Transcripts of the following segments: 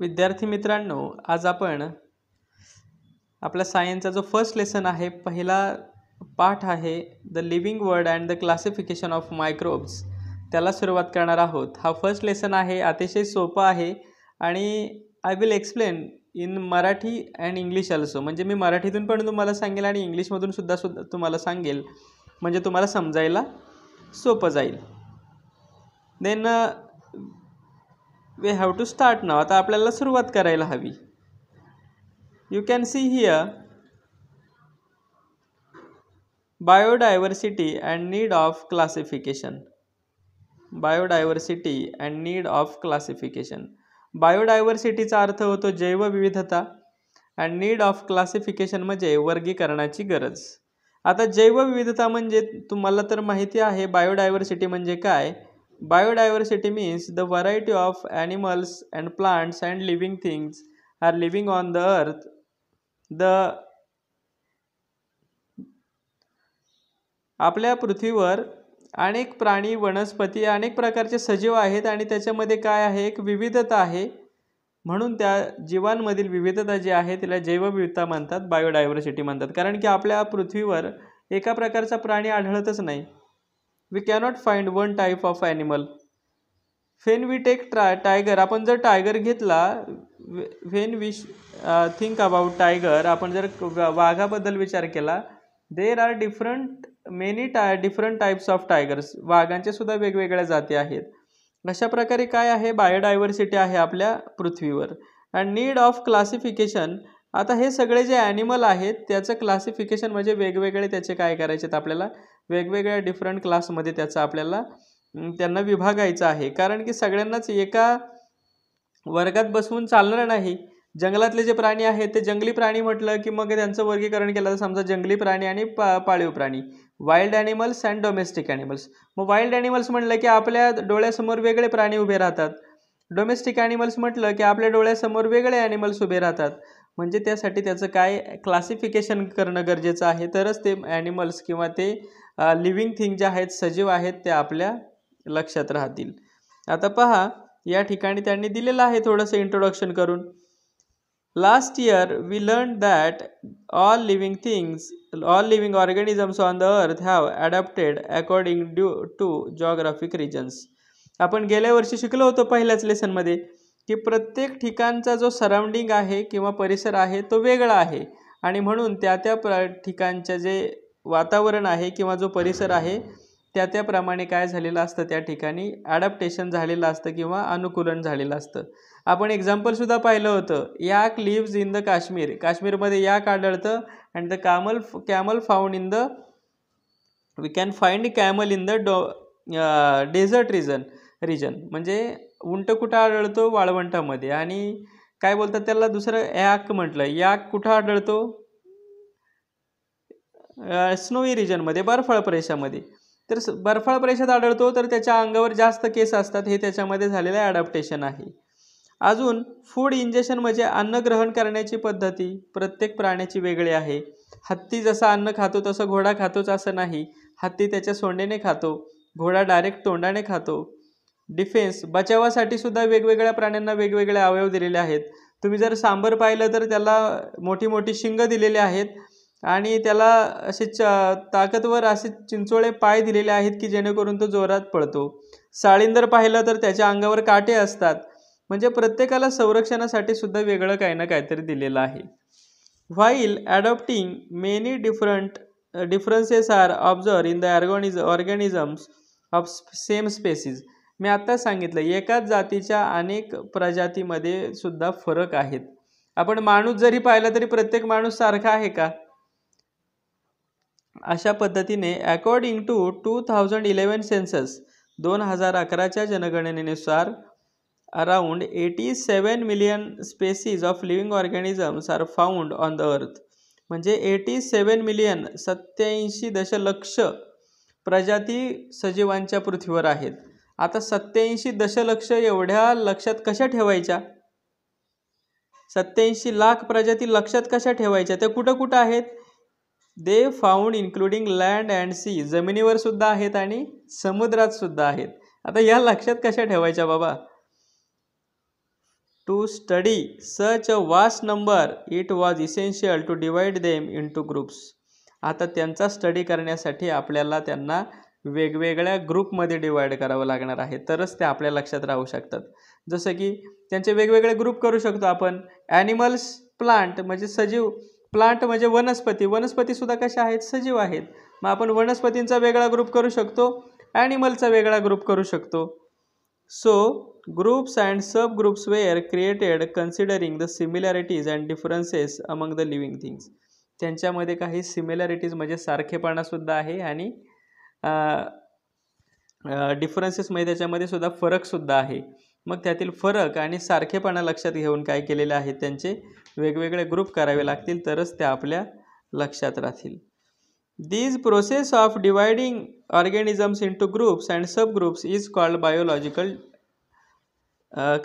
विद्यार्थी मित्रांनो, आज आपण आपला सायन्सचा जो फर्स्ट लेसन आहे, पहिला पाठ आहे the living world and the classification of microbes, त्याला सुरुवात करणार आहोत. हा फर्स्ट लेसन आहे, अतिशय सोपा आहे आणि I will explain in Marathi and English also. म्हणजे मी मराठीतून पण तुम्हाला सांगेल आणि इंग्लिशमधून सुद्धा तुम्हाला सांगेल, म्हणजे तुम्हाला समजायला सोपं जाईल. Then we have to start now. आता आपल्याला सुरुवात करायला हवी. You can see here biodiversity and need of classification. Biodiversity and need of classification. बायोडायव्हर्सिटीचा अर्थ होतो जैवविविधता अँड नीड ऑफ क्लासिफिकेशन म्हणजे वर्गीकरणाची गरज. आता जैवविविधता म्हणजे तुम्हाला तर माहिती आहे बायोडायव्हर्सिटी म्हणजे काय. Biodiversity means the variety of animals and plants and living things are living on the earth. आपल्या पृथ्वीवर अनेक प्राणी, वनस्पती, अनेक प्रकारचे सजीव आहेत आणि त्याच्यामध्ये काय आहे, एक विविधता आहे. म्हणून त्या जीवांमधील विविधता जी आहे तिला जैवविविधता म्हणतात, बायोडायव्हर्सिटी म्हणतात. कारण की आपल्या पृथ्वीवर एका प्रकारचा प्राणी आढळतच नाही. We cannot find one type of animal. When we take tiger, आपण जर टायगर घेतला, when we think about tiger, आपण जर वाघाबद्दल विचार केला, there are many different types of tigers. वाघांचे सुद्धा वेगवेगळ्या जाती आहेत. अशा प्रकारे काय आहे, बायोडायव्हर्सिटी आहे आपल्या पृथ्वीवर. And need of classification. आता हे सगळे जे ॲनिमल आहेत त्याचं क्लासिफिकेशन म्हणजे वेगवेगळे त्याचे काय करायचे, आपल्याला वेगवेगळ्या डिफरंट क्लासमध्ये त्याचं आपल्याला त्यांना विभागायचं आहे. कारण की सगळ्यांनाच एका वर्गात बसवून चालणार नाही. जंगलातले जे प्राणी आहेत ते जंगली प्राणी म्हटलं की मग त्यांचं वर्गीकरण केलं तर समजा जंगली प्राणी आणि पाळीव प्राणी, wild animals and domestic animals. मग वाईल्ड ॲनिमल्स म्हटलं की आपल्या डोळ्यासमोर वेगळे प्राणी उभे राहतात. डोमेस्टिक ॲनिमल्स म्हटलं की आपल्या डोळ्यासमोर वेगळे ॲनिमल्स उभे राहतात. म्हणजे त्यासाठी त्याचं काय क्लासिफिकेशन करणं गरजेचं आहे, तरच ते ॲनिमल्स किंवा ते लिव्हिंग थिंग जे आहेत, सजीव आहेत, ते आपल्या लक्षात राहतील. आता पहा, या ठिकाणी त्यांनी दिलेलं आहे थोडंसं इंट्रोडक्शन करून. Last year we learn that all living organisms on the earth have adapted according to geographic regions. आपण गेल्या वर्षी शिकलो होतो पहिल्याच लेसनमध्ये की प्रत्येक ठिकाणचा जो सराउंडिंग आहे किंवा परिसर आहे तो वेगळा आहे आणि म्हणून त्या ठिकाणचं जे वातावरण आहे किंवा जो परिसर आहे त्याप्रमाणे काय झालेलं असतं, त्या ठिकाणी ॲडॅप्टेशन झालेलं असतं किंवा अनुकूलन झालेलं असतं. आपण एक्झाम्पलसुद्धा पाहिलं होतं. Yak lives in the Kashmir. काश्मीरमध्ये याक आढळतं. And the camel found in the we can find camel in the desert region. म्हणजे उंट कुठं आढळतो, वाळवंटामध्ये. आणि काय बोलतात त्याला दुसरं याक म्हटलं. याक कुठं आढळतो, स्नोई रिजनमध्ये, बर्फाळ प्रदेशामध्ये. तर बर्फाळ प्रदेशात आढळतो तर त्याच्या अंगावर जास्त केस असतात. हे त्याच्यामध्ये झालेलं ॲडॅप्टेशन आहे. अजून फूड इंजेक्शन म्हणजे अन्न ग्रहण करण्याची पद्धती प्रत्येक प्राण्याची वेगळी आहे. हत्ती जसं अन्न खातो तसं घोडा खातोच असं नाही. हत्ती त्याच्या सोंडेने खातो, घोडा डायरेक्ट तोंडाने खातो. डिफेन्स, बचावासाठी सुद्धा वेगवेगळ्या प्राण्यांना वेगवेगळे अवयव दिलेले आहेत. तुम्ही जर सांबर पाहिलं तर त्याला मोठी मोठी शिंग दिलेली आहेत आणि त्याला असे ताकदवर असे चिंचोळे पाय दिलेले आहेत की जेणेकरून तो जोरात पळतो. साळींदर पाहिलं तर त्याच्या अंगावर काटे असतात. म्हणजे प्रत्येकाला संरक्षणासाठी सुद्धा वेगळं काही ना काहीतरी दिलेलं आहे. While adopting many differences are observe in the organisms of same species. मी आत्ता सांगितलं एकाच जातीच्या अनेक प्रजातीमध्ये सुद्धा फरक आहेत. आपण माणूस जरी पाहिला तरी प्रत्येक माणूस सारखा आहे का. अशा पद्धतीने अकॉर्डिंग टू 2011 सेन्सस 2011च्या जनगणनेनुसार around 87 million species of living organisms are found on the earth. म्हणजे 87 मिलियन 87 दशलक्ष प्रजाती सजीवांच्या पृथ्वीवर आहेत. आता 87 दशलक्ष एवढ्या लक्षात कशा ठेवायच्या, 87 लाख प्रजाती लक्षात कशा ठेवायच्या, त्या कुठं कुठं आहेत. They found including land and sea. जमिनीवर सुद्धा आहेत आणि समुद्रात सुद्धा आहेत. आता या लक्षात कशा ठेवायच्या बाबा. To study such a vast number it was essential to divide them into groups. आता त्यांचा स्टडी करण्यासाठी आपल्याला त्यांना वेगवेगळ्या ग्रुपमध्ये डिवाइड करावं लागणार आहे, तरच ते आपल्या लक्षात राहू शकतात. जसं की त्यांचे वेगवेगळे ग्रुप करू शकतो आपण. ॲनिमल्स, प्लांट म्हणजे सजीव, प्लांट म्हणजे वनस्पती, वनस्पतीसुद्धा कशा आहेत, सजीव आहेत. मग आपण वनस्पतींचा वेगळा ग्रुप करू शकतो, ॲनिमलचा वेगळा ग्रुप करू शकतो. So groups and subgroups were created considering the similarities and differences among the living things. त्यांच्यामध्ये काही सिमिलॅरिटीज म्हणजे सारखेपणासुद्धा आहे आणि डिफरन्सेसमध्ये त्याच्यामध्ये सुद्धा फरकसुद्धा आहे. मग त्यातील फरक आणि सारखेपणा लक्षात घेऊन काय केलेले आहे, त्यांचे वेगवेगळे ग्रुप करावे लागतील, तरच ते आपल्या लक्षात राहतील. This process of dividing organisms into groups and subgroups is called biological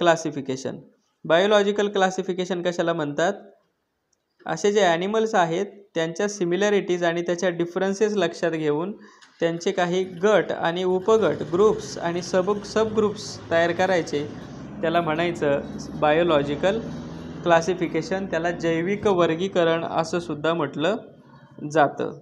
classification. Biological classification कशाला म्हणतात? असे जे ॲनिमल्स आहेत त्यांच्या सिमिलॅरिटीज आणि त्याच्या डिफरन्सेस लक्षात घेऊन त्यांचे काही गट आणि उपगट, ग्रुप्स आणि सबग्रुप्स तयार करायचे, त्याला म्हणायचं बायोलॉजिकल क्लासिफिकेशन. त्याला जैविक वर्गीकरण असं सुद्धा म्हटलं जातं.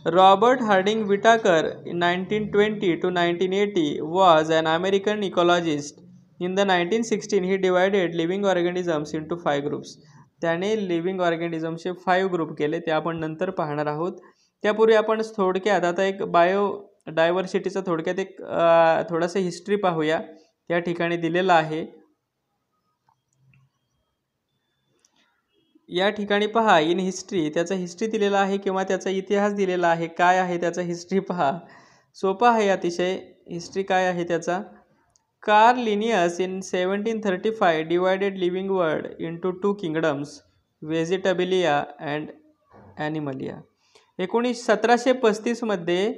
Robert Harding Whittaker in 1920 to 1980 was an American ecologist. In the 1916 he divided living organisms into 5 groups. त्याने लिव्हिंग ऑर्गॅनिझमचे 5 ग्रुप केले, ते आपण नंतर पाहणार आहोत. त्यापूर्वी आपण थोडक्यात आता एक बायोडायव्हर्सिटीचा थोडक्यात एक थोडासा हिस्ट्री पाहूया. त्या ठिकाणी दिलेला आहे. या ठिकाणी पहा, इन हिस्ट्री, त्याचा हिस्ट्री दिलेला आहे किंवा त्याचा इतिहास दिलेला आहे. काय आहे त्याचा हिस्ट्री पहा, सोपा आहे अतिशय. हिस्ट्री काय आहे त्याचा? Carl Linnaeus in 1735 divided living world into 2 kingdoms, vegetabilia and animalia. 1735 मध्ये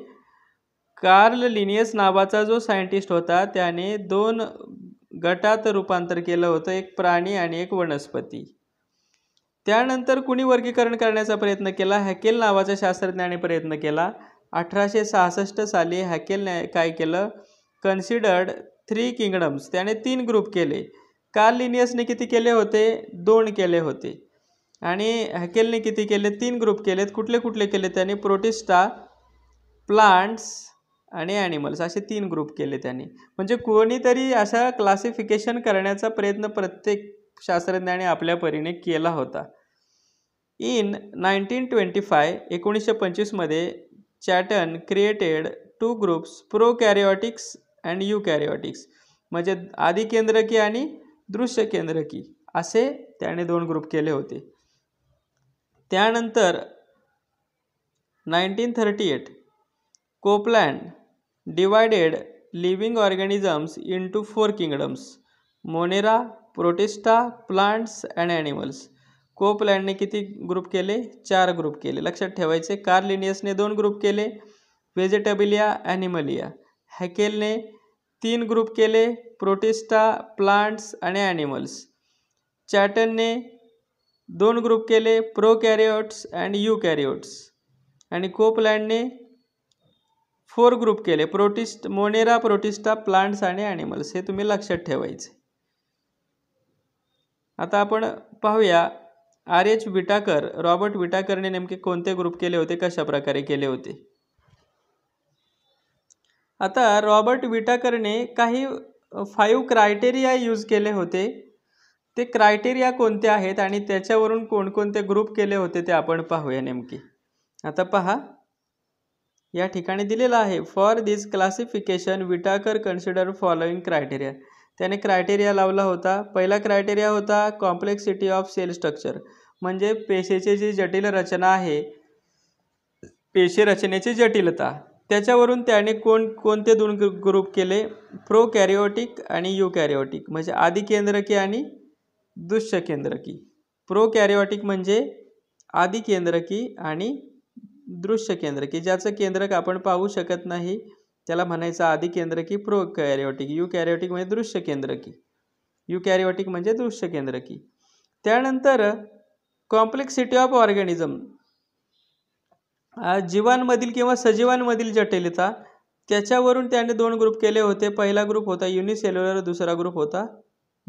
कार्ल लिनियस नावाचा जो सायंटिस्ट होता त्याने 2 गटात रूपांतर केलं होतं, एक प्राणी आणि एक वनस्पती. त्यानंतर कुणी वर्गीकरण करण्याचा प्रयत्न केला? हॅकेल नावाच्या शास्त्रज्ञाने प्रयत्न केला. 1866 साली हॅकेलने काय केलं? कन्सिडर्ड 3 किंगडम्स, त्याने 3 ग्रुप केले. कार्ल लिनियसने किती केले होते? 2 केले होते. आणि हॅकेलने किती केले? 3 ग्रुप केलेत. कुठले कुठले केले त्याने? प्रोटिस्टा, प्लांट्स आणि ॲनिमल्स, असे 3 ग्रुप केले त्यांनी. म्हणजे कोणीतरी अशा क्लासिफिकेशन करण्याचा प्रयत्न प्रत्येक शास्त्रज्ञाने आपल्या परीने केला होता. इन 1925 मध्ये चॅटन क्रिएटेड 2 ग्रुप्स, प्रोकॅरिओटिक्स अँड युकॅरिओटिक्स, म्हणजे आदिकेंद्रकी आणि दृश्य केंद्रकी, असे त्याने 2 ग्रुप केले होते. त्यानंतर 1938 Copeland divided living organisms into 4 kingdoms, monera, protista, plants and animals. कोपलँडने किती ग्रुप केले? 4 ग्रुप केले. लक्षात ठेवायचे. कार्ल लिनियसने 2 ग्रुप केले, व्हेजिटेबिलिया, ॲनिमलिया. हॅकेलने 3 ग्रुप केले, प्रोटिस्टा, प्लांट्स आणि ॲनिमल्स. चॅटनने 2 ग्रुप केले, प्रोकॅरिओट्स अँड युकॅरिओट्स. आणि कोपलँडने 4 ग्रुप केले, मोनेरा, प्रोटिस्टा, प्लांट्स आणि ॲनिमल्स. हे तुम्ही लक्षात ठेवायचे. आता आपण पाहूया R.H. विटाकर, रॉबर्ट विटाकरने नेमके कोणते ग्रुप केले होते, कशा प्रकारे केले होते. आता रॉबर्ट विटाकरने काही 5 क्रायटेरिया यूज केले होते. ते क्रायटेरिया कोणते आहेत आणि त्याच्यावरून कोणकोणते ग्रुप केले होते ते आपण पाहूया नेमके. आता पहा, या ठिकाणी दिलेलं आहे. For this classification Whittaker consider following criteria. त्याने क्रायटेरिया लावला होता. पहिला क्रायटेरिया होता कॉम्प्लेक्सिटी ऑफ सेल स्ट्रक्चर, म्हणजे पेशीची जी जटिल रचना आहे, पेशी रचनेची जटिलता, त्याच्यावरून त्याने कोणते 2 ग्रुप केले? प्रोकॅरिओटिक आणि युकॅरिओटिक, म्हणजे आदिकेंद्रकी आणि दृश्यकेंद्रकी. प्रोकॅरिओटिक म्हणजे आदिकेंद्रकी आणि दृश्यकेंद्रकी, ज्याचं केंद्रक आपण पाहू शकत नाही त्याला म्हणायचं आदिकेंद्रकी, प्रोकॅरिओटिक. युकॅरिओटिक म्हणजे दृश्यकेंद्रकी, युकॅरिओटिक म्हणजे दृश्यकेंद्रकी. त्यानंतर कॉम्प्लेक्सिटी ऑफ ऑर्गॅनिझम, जीवांमधील किंवा सजीवांमधील जटिलता, त्याच्यावरून त्याने 2 ग्रुप केले होते. पहिला ग्रुप होता युनिसेल्युलर, दुसरा ग्रुप होता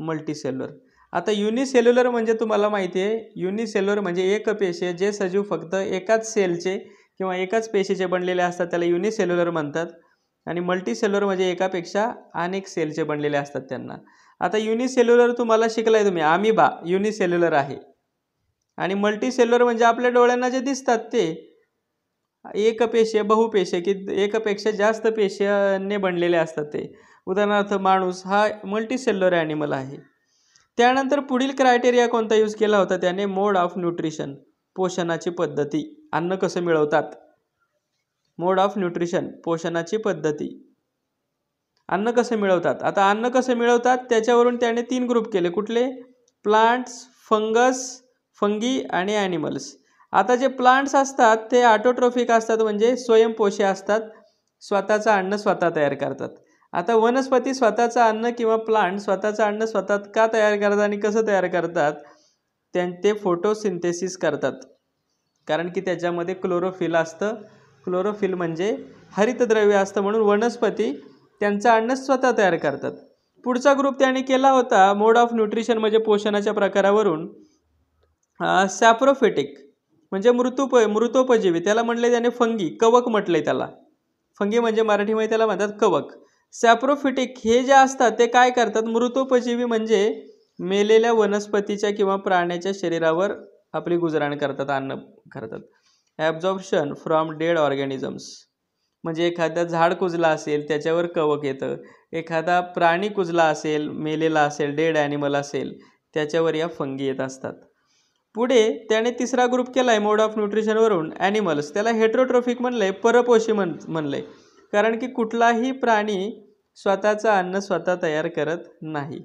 मल्टीसेल्युलर. आता युनिसेल्युलर म्हणजे तुम्हाला माहिती आहे, युनिसेल्युलर म्हणजे एकपेशीय जे सजीव फक्त एकाच सेलचे किंवा एकाच पेशीचे बनलेले असतात त्याला युनिसेल्युलर म्हणतात. आणि मल्टीसेल्युलर म्हणजे एकापेक्षा अनेक सेलचे बनलेले असतात त्यांना. आता युनिसेल्युलर तुम्हाला शिकलाय तुम्ही, अमिबा युनिसेल्युलर आहे. आणि मल्टीसेल्युलर म्हणजे आपल्या डोळ्यांना जे दिसतात ते एकपेशीय बहुपेशीय की एकपेक्षा जास्त पेशीने बनलेले असतात ते. उदाहरणार्थ माणूस हा मल्टीसेल्युलर ॲनिमल आहे. त्यानंतर पुढील क्रायटेरिया कोणता यूज केला होता त्याने? मोड ऑफ न्यूट्रिशन, पोषणाची पद्धती, अन्न कसं मिळवतात. मोड ऑफ न्यूट्रिशन, पोषणाची पद्धती, अन्न कसं मिळवतात. आता अन्न कसं मिळवतात त्याच्यावरून त्याने 3 ग्रुप केले. कुठले? प्लांट्स, फंगी आणि ॲनिमल्स. आता जे प्लांट्स असतात ते ऑटोट्रोफिक असतात म्हणजे स्वयंपोषी असतात, स्वतःचं अन्न स्वतः तयार करतात. आता वनस्पती स्वतःचं अन्न किंवा प्लांट स्वतःचं अन्न स्वतः का तयार करतात आणि कसं तयार करतात? ते फोटोसिंथेसिस करतात. कारण की त्याच्यामध्ये क्लोरोफिल असतं. क्लोरोफिल म्हणजे हरितद्रव्य असतं, म्हणून वनस्पती त्यांचं अन्न स्वतः तयार करतात. पुढचा ग्रुप त्याने केला होता मोड ऑफ न्यूट्रिशन म्हणजे पोषणाच्या प्रकारावरून सॅप्रोफिटिक म्हणजे मृतोपजीवी, त्याला म्हटले त्याने फंगी, कवक म्हटले त्याला. फंगी म्हणजे मराठीमध्ये त्याला म्हणतात कवक. सॅप्रोफिटिक हे जे असतात ते काय करतात? मृतोपजीवी म्हणजे मेलेल्या वनस्पतीच्या किंवा प्राण्याच्या शरीरावर आपली गुजराण करतात, अन्न करतात. ॲब्झॉर्प्शन फ्रॉम डेड ऑर्गॅनिझम्स म्हणजे एखादा झाड कुजला असेल त्याच्यावर कवक येतं, एखादा प्राणी कुजला असेल, मेलेला असेल, डेड ॲनिमल असेल त्याच्यावर या फंगी येत असतात. पुढे त्याने तिसरा ग्रुप केला आहे मोड ऑफ न्यूट्रिशनवरून ॲनिमल्स, त्याला हेट्रोट्रोफिक म्हणलं आहे, परपोषी म्हणलं आहे. कारण की कुठलाही प्राणी स्वतःचं अन्न स्वतः तयार करत नाही.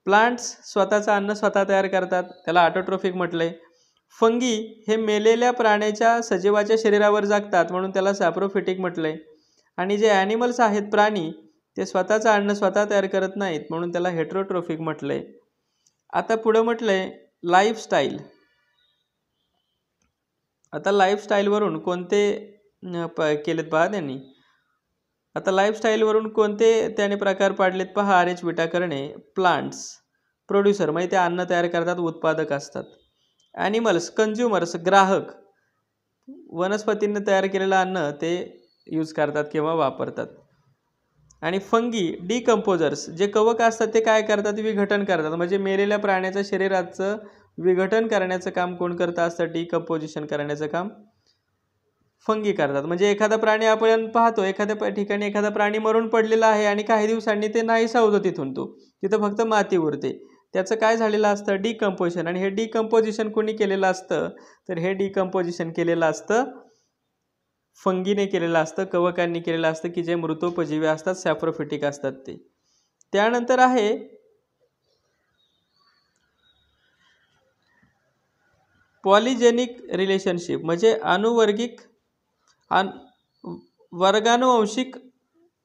प्लांट्स स्वतःचं अन्न स्वतः तयार करतात, त्याला ऑटोट्रोफिक म्हटलं आहे. फंगी हे मेलेल्या प्राण्याच्या सजीवाच्या शरीरावर जगतात म्हणून त्याला सॅप्रोफिटिक म्हटलं आहे. आणि जे ॲनिमल्स आहेत प्राणी ते स्वतःचं अन्न स्वतः तयार करत नाहीत म्हणून त्याला हेट्रोट्रोफिक म्हटलं आहे. आता पुढं म्हटलं आहे लाईफस्टाईल. आता लाईफस्टाईलवरून कोणते केलेत पहा त्यांनी. आता लाईफस्टाईलवरून कोणते त्याने प्रकार पाडलेत पहा. RH विटा करणे. प्लांट्स प्रोड्युसर म्हणजे ते अन्न तयार करतात, उत्पादक असतात. ॲनिमल्स कन्झ्युमर्स ग्राहक, वनस्पतींनी तयार केलेलं अन्न ते यूज करतात किंवा वापरतात. आणि फंगी डिकम्पोजर्स जे कवक असतात ते काय करतात? विघटन करतात. म्हणजे मेलेल्या प्राण्याच्या शरीराचं विघटन करण्याचं काम कोण करत असतं? डिकम्पोजिशन करण्याचं काम फंगी करतात. म्हणजे एखादा प्राणी आपण पाहतो, एखाद्या ठिकाणी एखादा प्राणी मरून पडलेला आहे आणि काही दिवसांनी ते नाहीसा होतो तिथं फक्त माती उरते. त्याचं काय झालेलं असतं? डिकम्पोजिशन. आणि हे डिकम्पोजिशन कोणी केलेलं असतं? तर हे डिकम्पोजिशन केलेलं असतं फंगीने केलेलं असतं, कवकांनी केलेलं असतं की जे मृतोपजीवी असतात, सॅप्रोफिटिक असतात ते. त्यानंतर आहे पॉलिजेनिक रिलेशनशिप म्हणजे वर्गानुवंशिक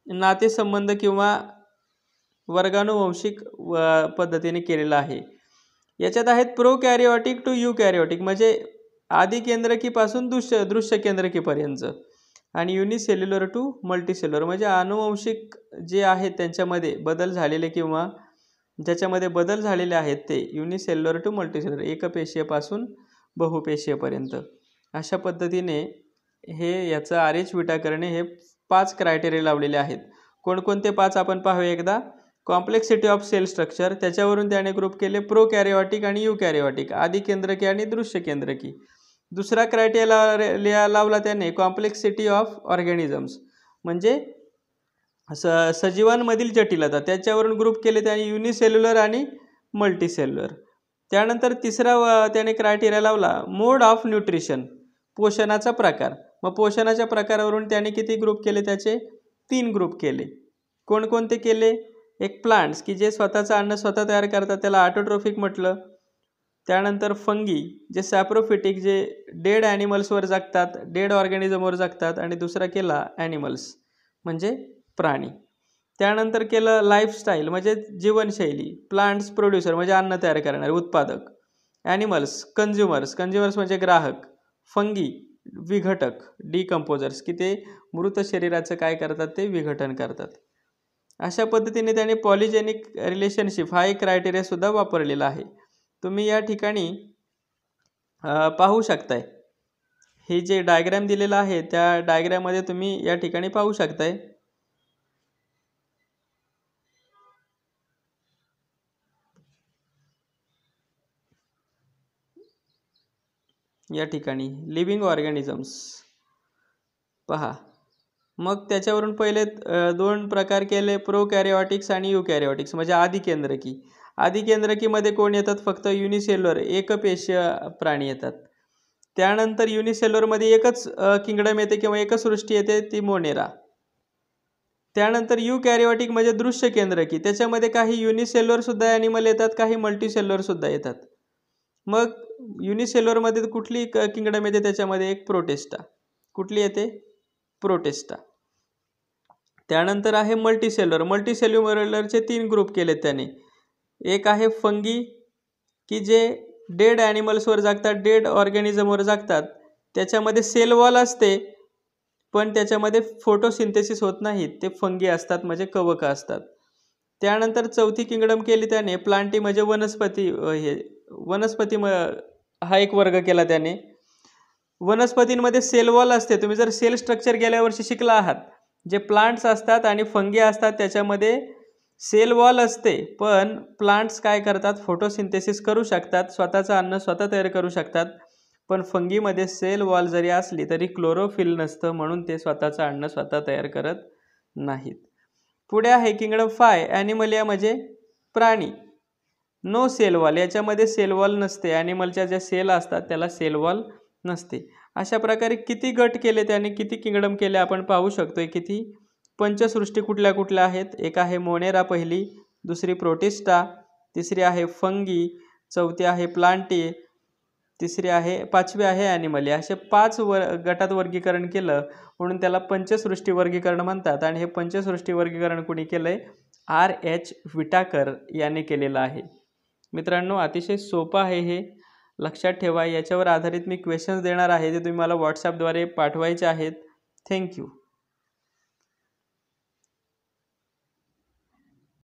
नातेसंबंध किंवा वर्गानुवंशिक पद्धतीने केलेलं आहे. याच्यात आहेत प्रोकॅरिओटिक टू युकॅरिओटिक म्हणजे आदी केंद्रकीपासून दृश्य केंद्रकीपर्यंत, आणि युनिसेल्युलर टू मल्टीसेल्युलर म्हणजे अनुवंशिक जे आहेत त्यांच्यामध्ये बदल झालेले किंवा ज्याच्यामध्ये बदल झालेले आहेत ते युनिसेल्युलर टू मल्टीसेल्युलर, एकपेशीयपासून बहुपेशीयपर्यंत. अशा पद्धतीने हे याचं RH विटा करणे हे 5 क्रायटेरिया लावलेले आहेत. कोणकोणते 5 आपण पाहूया एकदा. कॉम्प्लेक्सिटी ऑफ सेल स्ट्रक्चर, त्याच्यावरून त्याने ग्रुप केले प्रोकॅरिओटिक आणि युकॅरिओटिक, आदी केंद्रकी आणि दृश्य केंद्रकी. दुसरा क्रायटेरिया लावला त्याने कॉम्प्लेक्सिटी ऑफ ऑर्गॅनिझम्स म्हणजे सजीवांमधील जटिलता, त्याच्यावरून ग्रुप केले त्याने युनिसेल्युलर आणि मल्टीसेल्युलर. त्यानंतर तिसरा त्याने क्रायटेरिया लावला मोड ऑफ न्यूट्रिशन, पोषणाचा प्रकार. मग पोषणाच्या प्रकारावरून त्याने किती ग्रुप केले? त्याचे 3 ग्रुप केले. कोणकोणते केले? एक प्लांट्स की जे स्वतःचं अन्न स्वतः तयार करतात त्याला ऑटोट्रोफिक म्हटलं. त्यानंतर फंगी जे सॅप्रोफिटिक जे डेड ॲनिमल्सवर जगतात, डेड ऑर्गॅनिझमवर जगतात. आणि दुसरा केला ॲनिमल्स म्हणजे प्राणी. त्यानंतर केलं लाईफस्टाईल म्हणजे जीवनशैली. प्लांट्स प्रोड्युसर म्हणजे अन्न तयार करणारे उत्पादक. ॲनिमल्स कन्झ्युमर्स म्हणजे ग्राहक. फंगी विघटक डिकम्पोजर्स की ते मृत शरीराचं काय करतात? ते विघटन करतात. अशा पद्धतीने त्याने पॉलिजेनिक रिलेशनशिप हा एक क्रायटेरियासुद्धा वापरलेला आहे. तुम्ही या ठिकाणी पाहू शकताय. हे जे डायग्राम दिलेला आहे त्या डायग्राममध्ये तुम्ही या ठिकाणी पाहू शकताय. या ठिकाणी लिव्हिंग ऑर्गॅनिझम्स पहा. मग त्याच्यावरून पहिले दोन प्रकार केले, प्रोकॅरिओटिक्स आणि युकॅरिओटिक्स म्हणजे आदिकेंद्रकी. आदिकेंद्रकीमध्ये कोण येतात? फक्त युनिसेल्युलर एकपेशीय प्राणी येतात. त्यानंतर युनिसेल्युलरमध्ये एकच किंगडम येते किंवा एकच सृष्टी येते, ती मोनेरा. त्यानंतर युकॅरिओटिक म्हणजे दृश्य केंद्रकी, त्याच्यामध्ये काही युनिसेल्युलर सुद्धा ॲनिमल येतात, काही मल्टीसेल्युलर सुद्धा येतात. मग युनिसेल्युलरमध्ये कुठली किंगडम येते? त्याच्यामध्ये एक प्रोटिस्टा. कुठली येते? प्रोटिस्टा. त्यानंतर आहे मल्टीसेल्युलर. मल्टीसेल्युलरचे 3 ग्रुप केलेत त्याने. एक आहे फंगी की जे डेड ॲनिमल्सवर जागतात, डेड ऑर्गॅनिझमवर जागतात. त्याच्यामध्ये सेल वॉल असते पण त्याच्यामध्ये फोटोसिंथेसिस होत नाही, ते फंगी असतात म्हणजे कवक असतात. त्यानंतर चौथी किंगडम केली त्याने प्लांटी म्हणजे वनस्पती. वनस्पती हा एक वर्ग केला त्याने. वनस्पतींमध्ये सेल वॉल असते. तुम्ही जर सेल स्ट्रक्चर गेल्या वर्षी शिकला आहात, जे प्लांट्स असतात आणि फंगी असतात त्याच्यामध्ये सेल वॉल असते, पण प्लांट्स काय करतात? फोटोसिंथेसिस करू शकतात, स्वतःचं अन्न स्वतः तयार करू शकतात. पण फंगीमध्ये सेल वॉल जरी असली तरी क्लोरोफिल नसतं, म्हणून ते स्वतःचं अन्न स्वतः तयार करत नाहीत. पुढे आहे किंगडम 5 ॲनिमलिया म्हणजे प्राणी. नो सेल वॉल, याच्यामध्ये सेल वॉल नसते. ॲनिमलच्या ज्या सेल असतात त्याला सेल वॉल नसते. अशा प्रकारे किती गट केले त्याने, किती किंगडम केले आपण पाहू शकतोय. किती पंचसृष्टी कुठल्या कुठल्या आहेत? एक आहे मोनेरा पहिली, दुसरी प्रोटिस्टा, तिसरी आहे फंगी, चौथी आहे प्लांटी, तिसरी आहे, पाचवी आहे ॲनिमलिया. असे 5 गटात वर्गीकरण केलं म्हणून त्याला पंचसृष्टी वर्गीकरण म्हणतात. आणि हे पंचसृष्टी वर्गीकरण कुणी केलंय? R.H. विटाकर याने केलेलं आहे. मित्रांनो, अतिशय सोपं आहे हे, लक्षात ठेवा. याच्यावर आधारित मी क्वेश्चन्स देणार आहे, ते तुम्ही मला व्हॉट्सॲपद्वारे पाठवायचे आहेत. थँक्यू.